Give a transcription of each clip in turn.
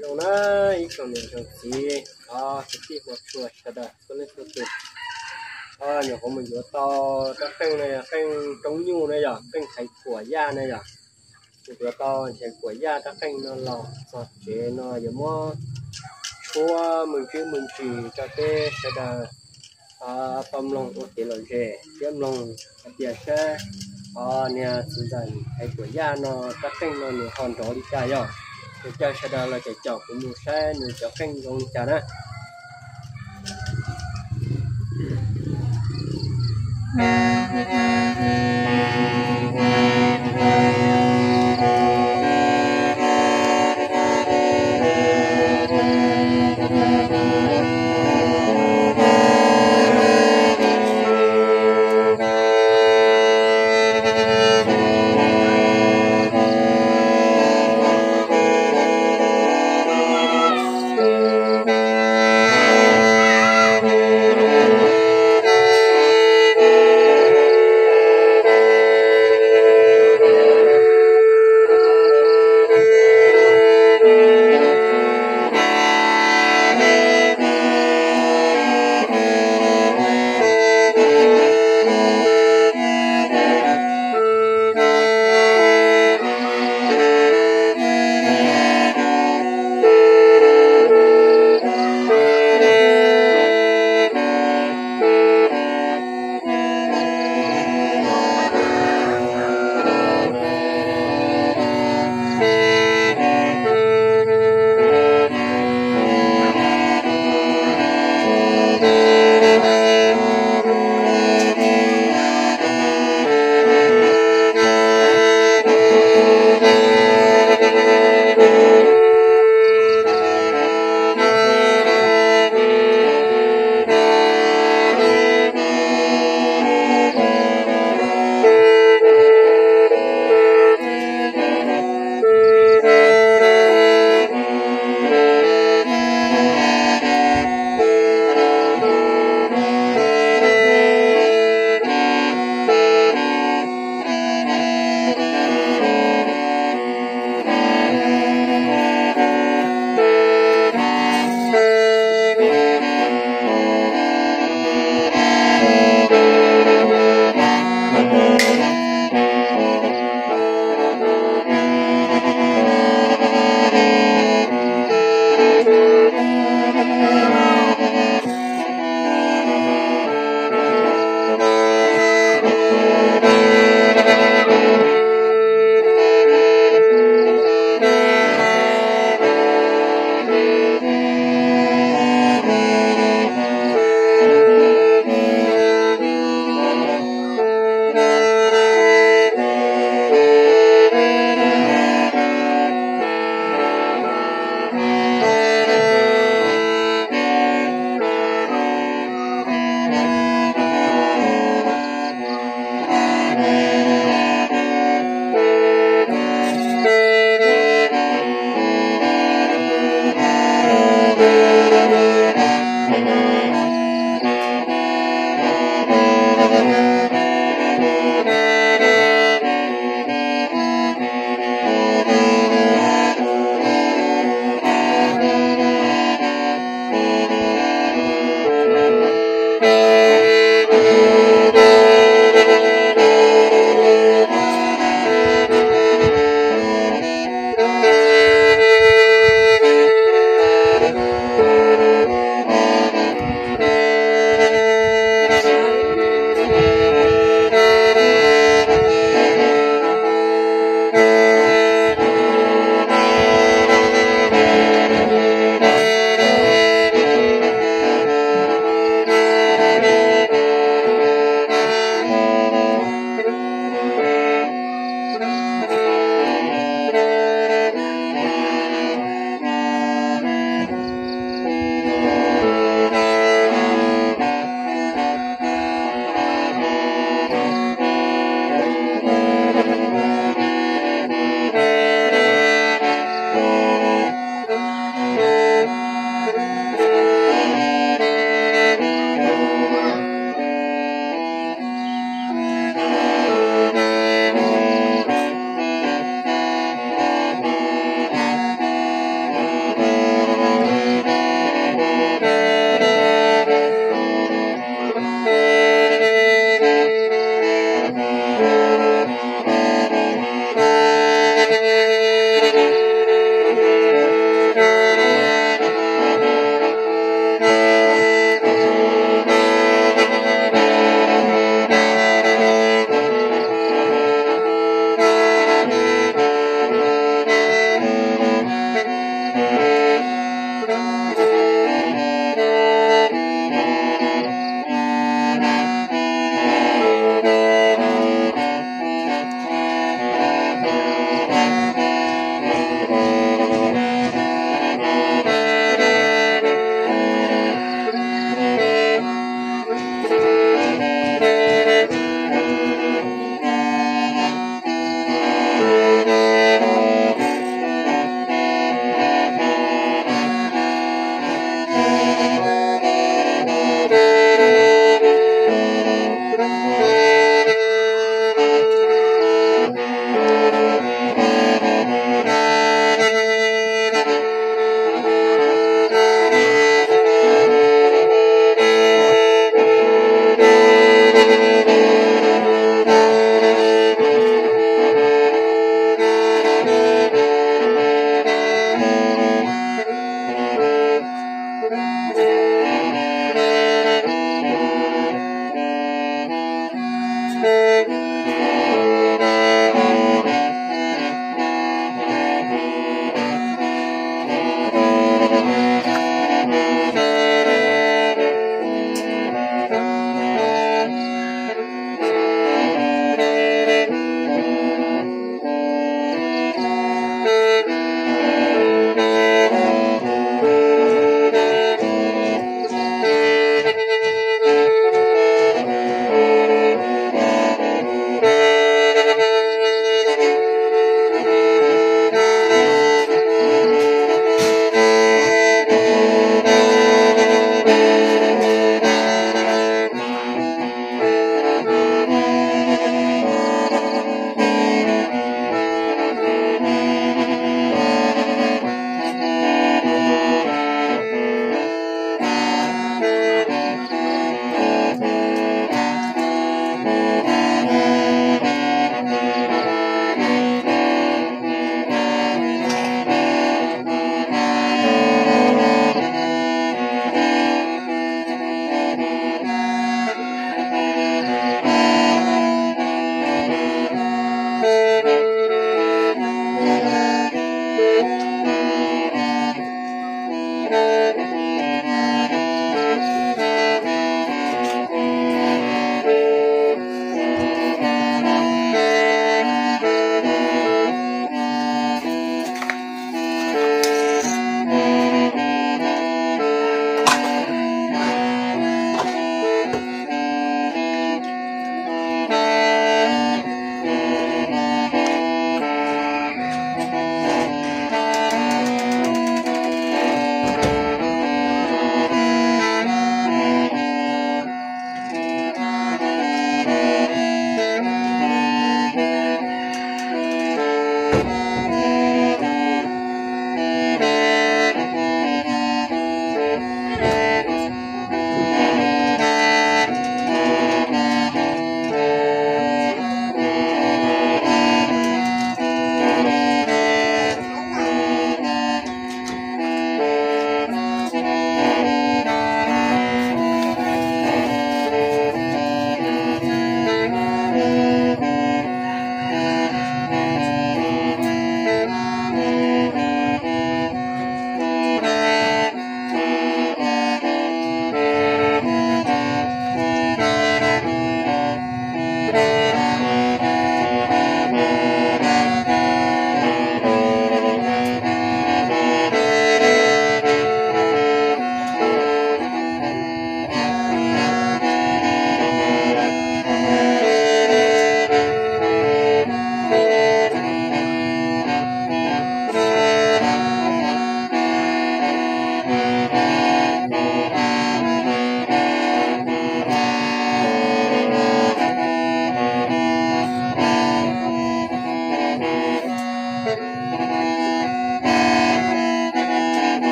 lâu nay ít còn nhiều trong gì cái một chùa sẽ đợi có lên chùa tuyệt nhiều của mình vừa to các kênh này kênh trống nhu này rồi kênh thầy của da này rồi vừa to thầy của da các kênh nó lò sọt chế nó giờ mua chua mình chỉ cho cái sẽ đợi tôm lông có thể là rẻ tiêm lông tiền xe nè sự dần thầy của da nó các kênh nó nhiều hòn đó đi chơi rồi để chơi sẽ đợi là chạy chọc của nhiều xe nhiều chọc kênh không chả đó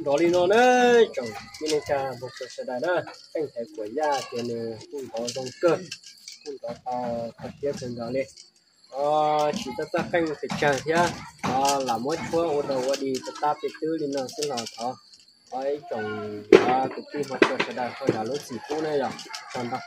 đó đi nó nữa chồng như này cha một số sẽ đại đó anh thấy của gia thì cũng có dòng cơ cũng có thật tiết trên đó lên chỉ ta canh phải chờ nhá là mỗi chúa ở đầu đi ta phải tư lên nó sẽ là thọ ấy chồng cái tim một số sẽ đại thôi là lúc chỉ cũ này rồi còn đâu